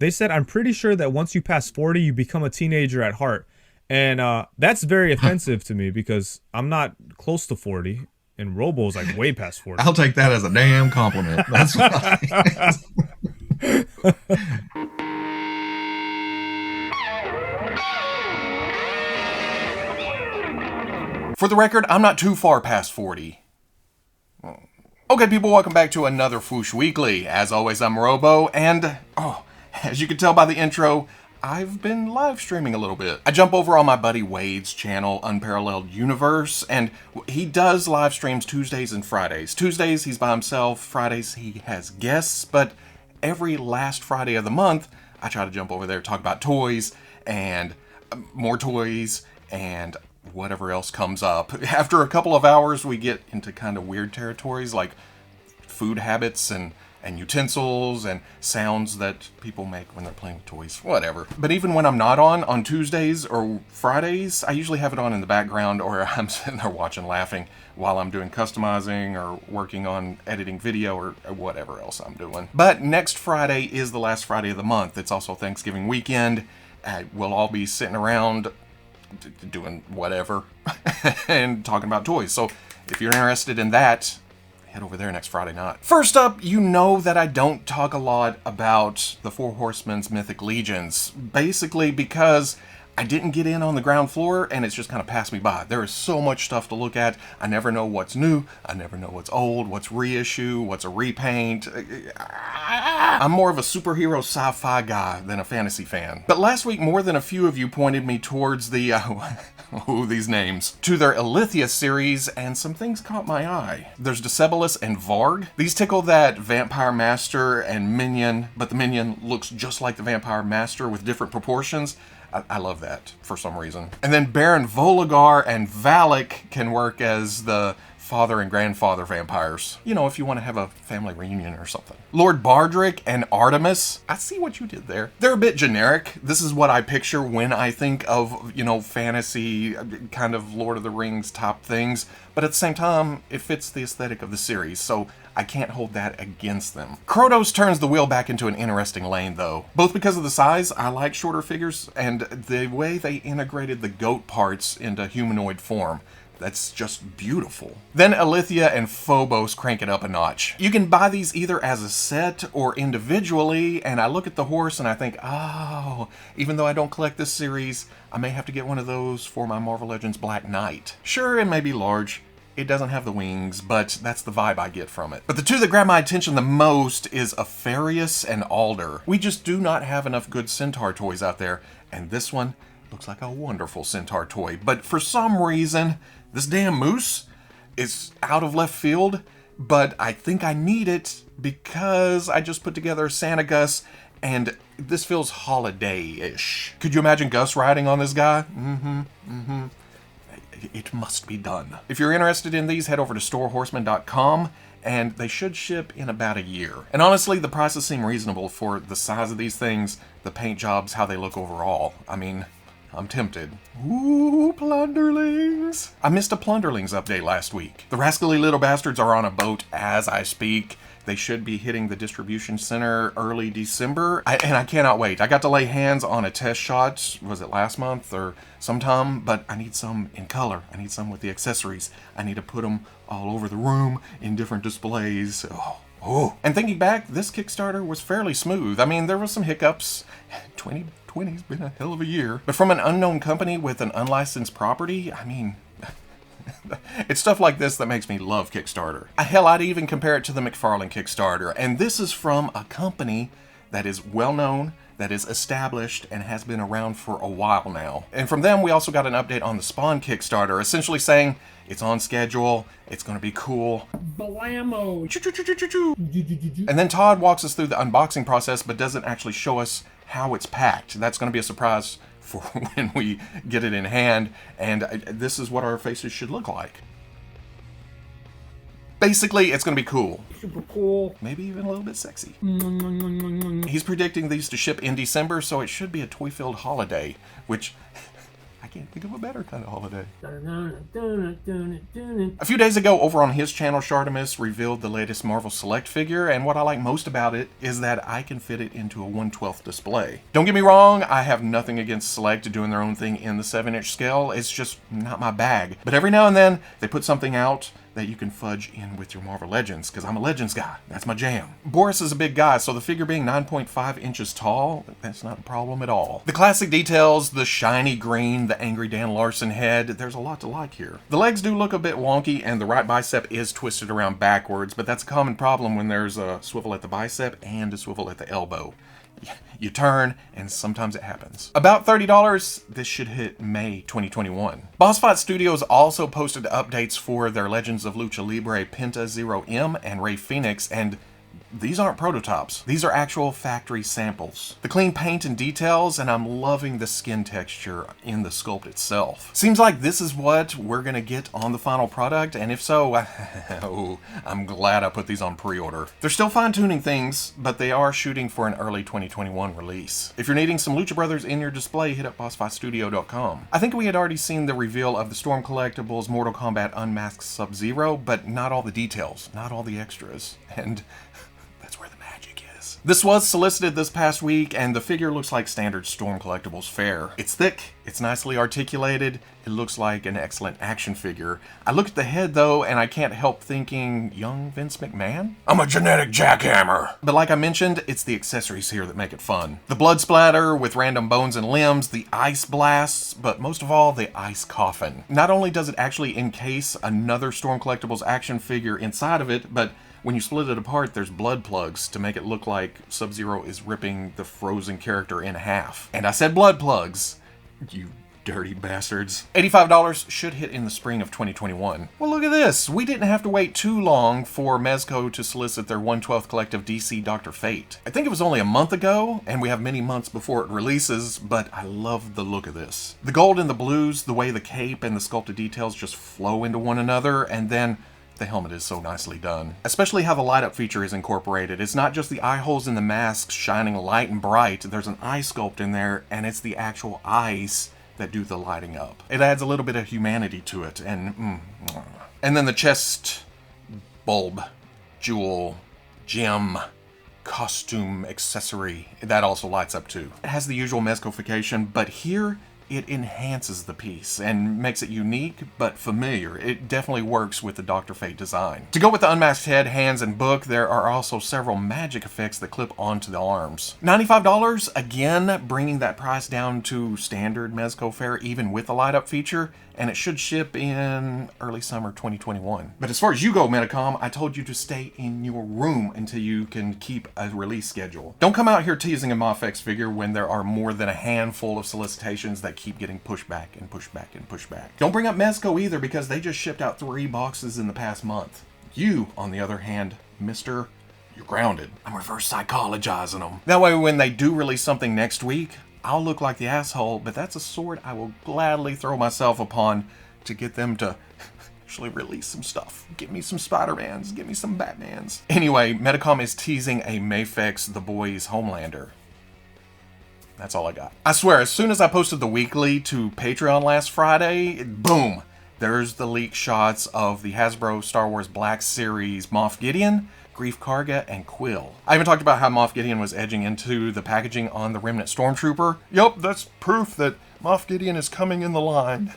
They said, I'm pretty sure that once you pass 40, you become a teenager at heart. And that's very offensive to me because I'm not close to 40. And Robo's like way past 40. I'll take that as a damn compliment. That's right. For the record, I'm not too far past 40. Okay, people, welcome back to another Fwoosh Weekly. As always, I'm Robo, and, as you can tell by the intro, I've been live streaming a little bit. I jump over on my buddy Wade's channel, Unparalleled Universe, and he does live streams Tuesdays and Fridays. Tuesdays, he's by himself. Fridays, he has guests, but every last Friday of the month, I try to jump over there, talk about toys, and more toys, and whatever else comes up. After a couple of hours, we get into kind of weird territories, like food habits and utensils and sounds that people make when they're playing with toys, whatever. But even when I'm not on Tuesdays or Fridays, I usually have it on in the background, or I'm sitting there watching, laughing while I'm doing customizing or working on editing video or whatever else I'm doing. But next Friday is the last Friday of the month. It's also Thanksgiving weekend. We'll all be sitting around doing whatever and talking about toys. So if you're interested in that, head over there next Friday night. First up, you know that I don't talk a lot about the FourHorsemen's Mythic Legions, basically because I didn't get in on the ground floor and it's just kind of passed me by. There is so much stuff to look at. I never know what's new. I never know what's old, what's reissue, what's a repaint. I'm more of a superhero sci-fi guy than a fantasy fan. But last week, more than a few of you pointed me towards the, these names, to their Ilithia series, and some things caught my eye. There's Decebalus and Varg. These tickle that Vampire Master and Minion, but the Minion looks just like the Vampire Master with different proportions. I love that for some reason. And then Baron Voligar and Valak can work as the father and grandfather vampires. You know, if you want to have a family reunion or something. Lord Bardrick and Artemis. I see what you did there. They're a bit generic. This is what I picture when I think of, you know, fantasy, kind of Lord of the Rings type things. But at the same time, it fits the aesthetic of the series, so I can't hold that against them. Krotos turns the wheel back into an interesting lane, though. Both because of the size, I like shorter figures, and the way they integrated the goat parts into humanoid form. That's just beautiful. Then Ilithia and Phobos crank it up a notch. You can buy these either as a set or individually, and I look at the horse and I think, oh, even though I don't collect this series, I may have to get one of those for my Marvel Legends Black Knight. Sure, it may be large. It doesn't have the wings, but that's the vibe I get from it. But the two that grab my attention the most is Apharius and Alder. We just do not have enough good Centaur toys out there, and this one looks like a wonderful Centaur toy. But for some reason, this damn moose is out of left field, but I think I need it because I just put together Santa Gus, and this feels holiday-ish. Could you imagine Gus riding on this guy? It must be done. If you're interested in these, head over to storehorsemen.com, and they should ship in about a year. And honestly, the prices seem reasonable for the size of these things, the paint jobs, how they look overall. I mean, I'm tempted. Ooh, Plunderlings! I missed a Plunderlings update last week. The rascally little bastards are on a boat as I speak. They should be hitting the distribution center early December, and I cannot wait. I got to lay hands on a test shot, was it last month or sometime, but I need some in color. I need some with the accessories. I need to put them all over the room in different displays. Oh. And thinking back, this Kickstarter was fairly smooth. I mean, there was some hiccups. 2020's been a hell of a year. But from an unknown company with an unlicensed property, I mean, it's stuff like this that makes me love Kickstarter. Hell, I'd even compare it to the McFarlane Kickstarter. And this is from a company that is well known, that is established, and has been around for a while now. And from them, we also got an update on the Spawn Kickstarter, essentially saying it's on schedule, it's gonna be cool. Blammo! And then Todd walks us through the unboxing process, but doesn't actually show us how it's packed. That's gonna be a surprise for when we get it in hand, and this is what our faces should look like. Basically, it's gonna be cool. Super cool. Maybe even a little bit sexy. He's predicting these to ship in December, so it should be a toy-filled holiday, which I can't think of a better kind of holiday. A few days ago, over on his channel, Shartimus revealed the latest Marvel Select figure, and what I like most about it is that I can fit it into a 1/12 display. Don't get me wrong, I have nothing against Select doing their own thing in the 7-inch scale. It's just not my bag. But every now and then, they put something out that you can fudge in with your Marvel Legends, because I'm a Legends guy. That's my jam. Boris is a big guy, so the figure being 9.5 inches tall, that's not a problem at all. The classic details, the shiny green, the angry Dan Larson head, there's a lot to like here. The legs do look a bit wonky, and the right bicep is twisted around backwards, but that's a common problem when there's a swivel at the bicep and a swivel at the elbow. You turn, and sometimes it happens. About $30, this should hit May 2021. Boss Fight Studios also posted updates for their Legends of Lucha Libre Penta 0M and Rey Fenix, and these aren't prototypes. These are actual factory samples. The clean paint and details, and I'm loving the skin texture in the sculpt itself. Seems like this is what we're gonna get on the final product, and if so, oh, I'm glad I put these on pre-order. They're still fine-tuning things, but they are shooting for an early 2021 release. If you're needing some Lucha Brothers in your display, hit up bossfightstudio.com. I think we had already seen the reveal of the Storm Collectibles Mortal Kombat Unmasked Sub-Zero, but not all the details, not all the extras, and that's where the magic is. This was solicited this past week, and the figure looks like standard Storm Collectibles fare. It's thick, it's nicely articulated, it looks like an excellent action figure. I look at the head though, and I can't help thinking, young Vince McMahon? I'm a genetic jackhammer! But like I mentioned, it's the accessories here that make it fun. The blood splatter with random bones and limbs, the ice blasts, but most of all, the ice coffin. Not only does it actually encase another Storm Collectibles action figure inside of it, but when you split it apart, there's blood plugs to make it look like Sub-Zero is ripping the frozen character in half. And I said blood plugs, you dirty bastards. $85 should hit in the spring of 2021. Well, look at this. We didn't have to wait too long for Mezco to solicit their 1/12 collective DC Dr. Fate. I think it was only a month ago, and we have many months before it releases, but I love the look of this. The gold and the blues, the way the cape and the sculpted details just flow into one another, and then the helmet is so nicely done. Especially how the light up feature is incorporated. It's not just the eye holes in the mask shining light and bright. There's an eye sculpt in there, and it's the actual eyes that do the lighting up. It adds a little bit of humanity to it, and then the chest bulb, jewel, gem, costume, accessory, that also lights up too. It has the usual Mezcofication, but here it enhances the piece and makes it unique but familiar. It definitely works with the Dr. Fate design. To go with the unmasked head, hands, and book, there are also several magic effects that clip onto the arms. $95, again, bringing that price down to standard Mezco fare even with the light up feature, and it should ship in early summer 2021. But as far as you go, Medicom, I told you to stay in your room until you can keep a release schedule. Don't come out here teasing a MAFEX figure when there are more than a handful of solicitations that keep getting pushed back and pushed back and pushed back. Don't bring up Mezco either, because they just shipped out 3 boxes in the past month. You, on the other hand, Mr. You're grounded. I'm reverse psychologizing them. That way when they do release something next week, I'll look like the asshole, but that's a sword I will gladly throw myself upon to get them to actually release some stuff. Give me some Spider-Mans, give me some Batmans. Anyway, Medicom is teasing a MAFEX The Boys Homelander. That's all I got. I swear, as soon as I posted the weekly to Patreon last Friday, boom, there's the leaked shots of the Hasbro Star Wars Black Series Moff Gideon, Grief Karga, and Quill. I even talked about how Moff Gideon was edging into the packaging on the Remnant Stormtrooper. Yup, that's proof that Moff Gideon is coming in the line.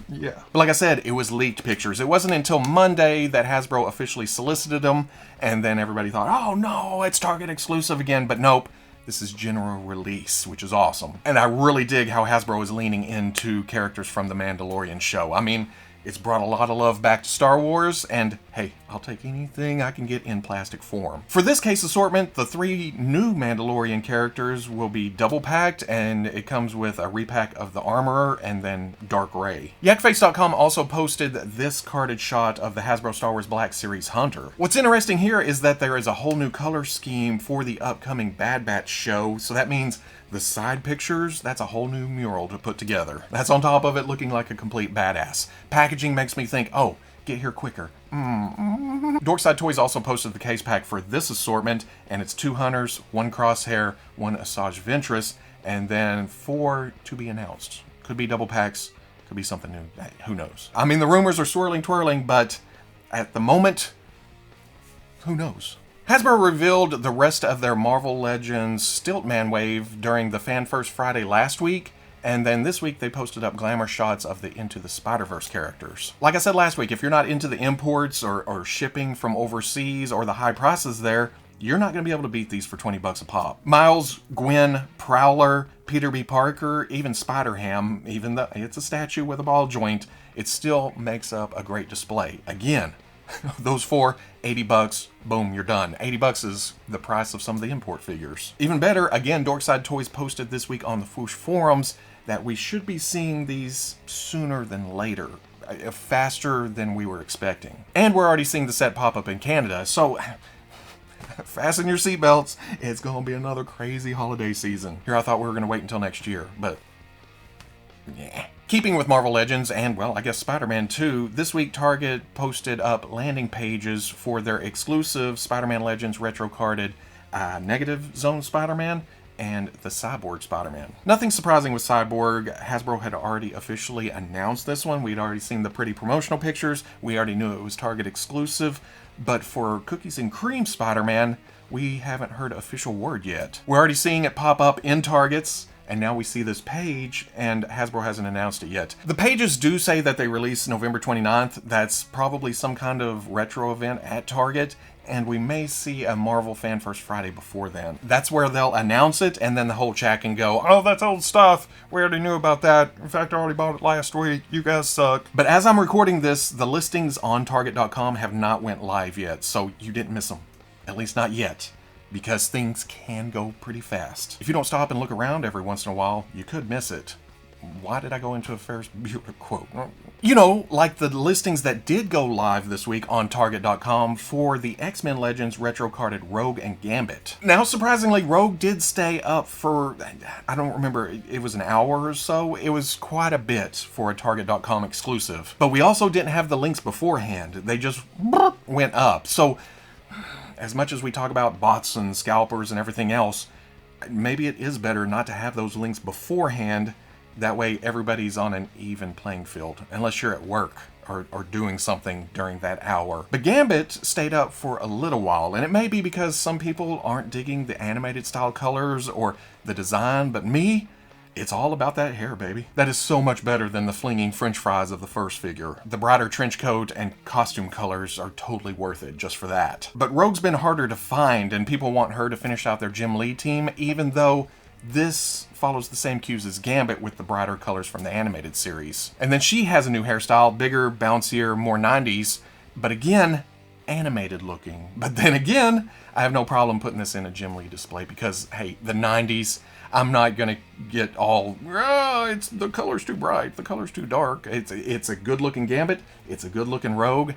Yeah. But like I said, it was leaked pictures. It wasn't until Monday that Hasbro officially solicited them, and then everybody thought, oh no, it's Target exclusive again, but nope. This is general release, which is awesome. And I really dig how Hasbro is leaning into characters from the Mandalorian show. I mean, it's brought a lot of love back to Star Wars, and hey, I'll take anything I can get in plastic form. For this case assortment, the 3 new Mandalorian characters will be double packed, and it comes with a repack of the Armorer and then Dark Ray. Yakface.com also posted this carded shot of the Hasbro Star Wars Black Series Hunter. What's interesting here is that there is a whole new color scheme for the upcoming Bad Batch show, so that means the side pictures, that's a whole new mural to put together. That's on top of it looking like a complete badass. Packaging makes me think, oh, get here quicker. Dorkside Toys also posted the case pack for this assortment, and it's 2 Hunters, 1 Crosshair, 1 Asajj Ventress, and then 4 to be announced. Could be double packs. Could be something new. Hey, who knows? I mean, the rumors are swirling, twirling, but at the moment, who knows? Hasbro revealed the rest of their Marvel Legends Stiltman wave during the Fan First Friday last week, and then this week they posted up glamour shots of the Into the Spider-Verse characters. Like I said last week, if you're not into the imports or shipping from overseas or the high prices there, you're not going to be able to beat these for 20 bucks a pop. Miles, Gwen, Prowler, Peter B. Parker, even Spider-Ham, even though it's a statue with a ball joint, it still makes up a great display. Again, those four, 80 bucks, boom, you're done. 80 bucks is the price of some of the import figures. Even better, again, Dorkside Toys posted this week on the Fwoosh forums that we should be seeing these sooner than later, faster than we were expecting. And we're already seeing the set pop up in Canada, so fasten your seatbelts. It's going to be another crazy holiday season. Here I thought we were going to wait until next year, but yeah. Keeping with Marvel Legends and, well, I guess Spider-Man 2, this week Target posted up landing pages for their exclusive Spider-Man Legends retro-carded Negative Zone Spider-Man and the Cyborg Spider-Man. Nothing surprising with Cyborg. Hasbro had already officially announced this one. We'd already seen the pretty promotional pictures. We already knew it was Target exclusive. But for Cookies and Cream Spider-Man, we haven't heard official word yet. We're already seeing it pop up in Targets, and now we see this page, and Hasbro hasn't announced it yet. The pages do say that they release November 29th. That's probably some kind of retro event at Target, and we may see a Marvel Fan First Friday before then. That's where they'll announce it, and then the whole chat can go, oh, that's old stuff. We already knew about that. In fact, I already bought it last week. You guys suck. But as I'm recording this, the listings on Target.com have not went live yet, so you didn't miss them. At least not yet. Because things can go pretty fast. If you don't stop and look around every once in a while, you could miss it. Why did I go into a Ferris Bueller quote? You know, like the listings that did go live this week on Target.com for the X-Men Legends retro-carded Rogue and Gambit. Now, surprisingly, Rogue did stay up for, I don't remember, it was an hour or so. It was quite a bit for a Target.com exclusive. But we also didn't have the links beforehand. They just went up. So, as much as we talk about bots and scalpers and everything else, maybe it is better not to have those links beforehand. That way everybody's on an even playing field, unless you're at work or doing something during that hour. But Gambit stayed up for a little while, and it may be because some people aren't digging the animated style colors or the design, but me, it's all about that hair, baby. That is so much better than the flinging french fries of the first figure. The brighter trench coat and costume colors are totally worth it just for that. But Rogue's been harder to find, and people want her to finish out their Jim Lee team, even though this follows the same cues as Gambit with the brighter colors from the animated series. And then she has a new hairstyle, bigger, bouncier, more 90s, but again, animated looking. But then again, I have no problem putting this in a Jim Lee display because, hey, the 90s, I'm not gonna get all, it's the color's too bright, the color's too dark. It's a good looking Gambit, it's a good looking Rogue.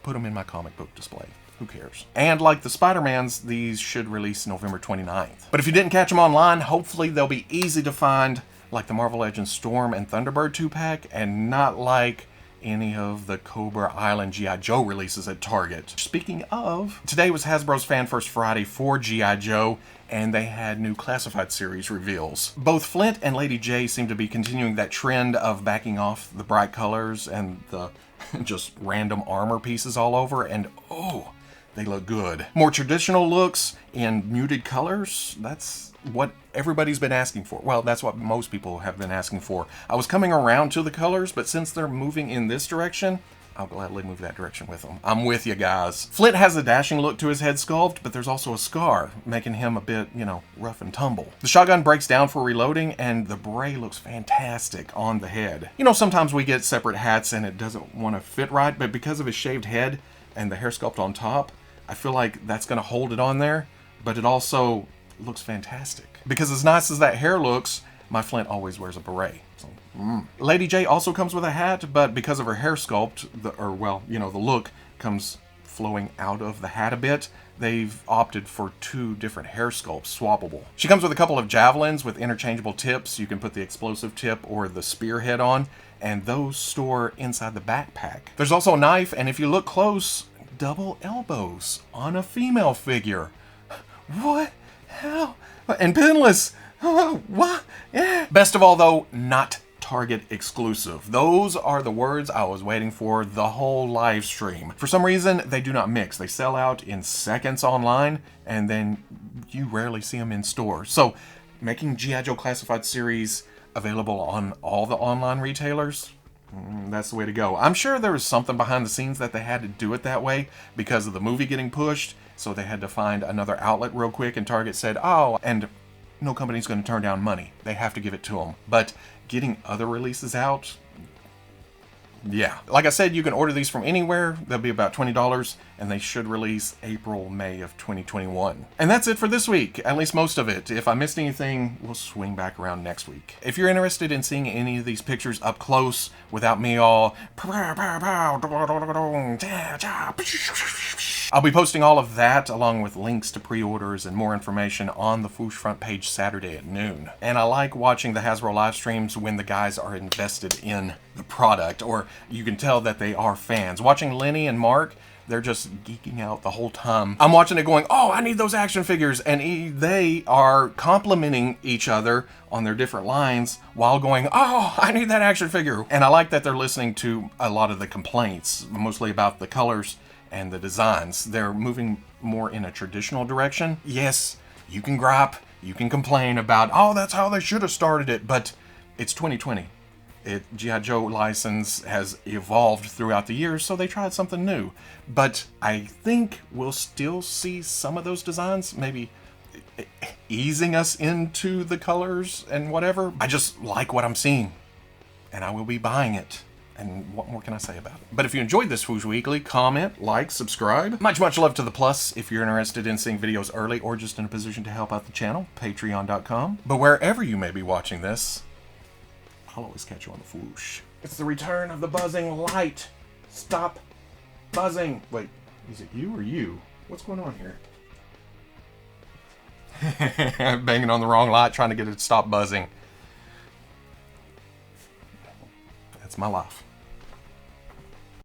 Put them in my comic book display. Who cares? And like the Spider-Mans, these should release November 29th. But if you didn't catch them online, hopefully they'll be easy to find, like the Marvel Legends Storm and Thunderbird 2-pack, and not like any of the Cobra Island G.I.Joe releases at Target. Speaking of, today was Hasbro's Fan First Friday for G.I.Joe, and they had new Classified Series reveals. Both Flint and Lady J seem to be continuing that trend of backing off the bright colors and the just random armor pieces all over, and oh, they look good. More traditional looks in muted colors, that's what everybody's been asking for. Well, that's what most people have been asking for. I was coming around to the colors, but since they're moving in this direction, I'll gladly move that direction with them. I'm with you guys. Flint has a dashing look to his head sculpt, but there's also a scar, making him a bit, rough and tumble. The shotgun breaks down for reloading, and the beret looks fantastic on the head. Sometimes we get separate hats and it doesn't want to fit right, but because of his shaved head and the hair sculpt on top, I feel like that's going to hold it on there, but it also looks fantastic. Because as nice as that hair looks, my Flint always wears a beret. So, Lady J also comes with a hat, but because of her hair sculpt, the look comes flowing out of the hat a bit, they've opted for two different hair sculpts, swappable. She comes with a couple of javelins with interchangeable tips. You can put the explosive tip or the spearhead on, and those store inside the backpack. There's also a knife, and if you look close, double elbows on a female figure. What? How? And pinless. What? Yeah. Best of all, though, not Target exclusive. Those are the words I was waiting for the whole live stream. For some reason, they do not mix. They sell out in seconds online, and then you rarely see them in stores. So, making G.I. Joe Classified Series available on all the online retailers, that's the way to go. I'm sure there was something behind the scenes that they had to do it that way because of the movie getting pushed, so they had to find another outlet real quick, and Target said, oh, and no company's going to turn down money. They have to give it to them. But getting other releases out, yeah. Like I said, you can order these from anywhere. They'll be about $20, and they should release April, May of 2021. And that's it for this week, at least most of it. If I missed anything, we'll swing back around next week. If you're interested in seeing any of these pictures up close without me all I'll be posting all of that along with links to pre-orders and more information on the Fwoosh front page Saturday at noon. And I like watching the Hasbro live streams when the guys are invested in the product, or you can tell that they are fans. Watching Lenny and Mark, they're just geeking out the whole time. I'm watching it going, oh, I need those action figures. And they are complimenting each other on their different lines while going, oh, I need that action figure. And I like that they're listening to a lot of the complaints, mostly about the colors and the designs. They're moving more in a traditional direction. Yes, you can gripe, you can complain about, oh, that's how they should have started it, but it's 2020. G.I. Joe license has evolved throughout the years, so they tried something new. But I think we'll still see some of those designs, maybe easing us into the colors and whatever. I just like what I'm seeing, and I will be buying it. And what more can I say about it? But if you enjoyed this Fwoosh Weekly, comment, like, subscribe. Much love to the plus. If you're interested in seeing videos early or just in a position to help out the channel, patreon.com. But wherever you may be watching this, I'll always catch you on the Fwoosh. It's the return of the buzzing light. Stop buzzing. Wait, is it you or you? What's going on here? Banging on the wrong light, trying to get it to stop buzzing. That's my life.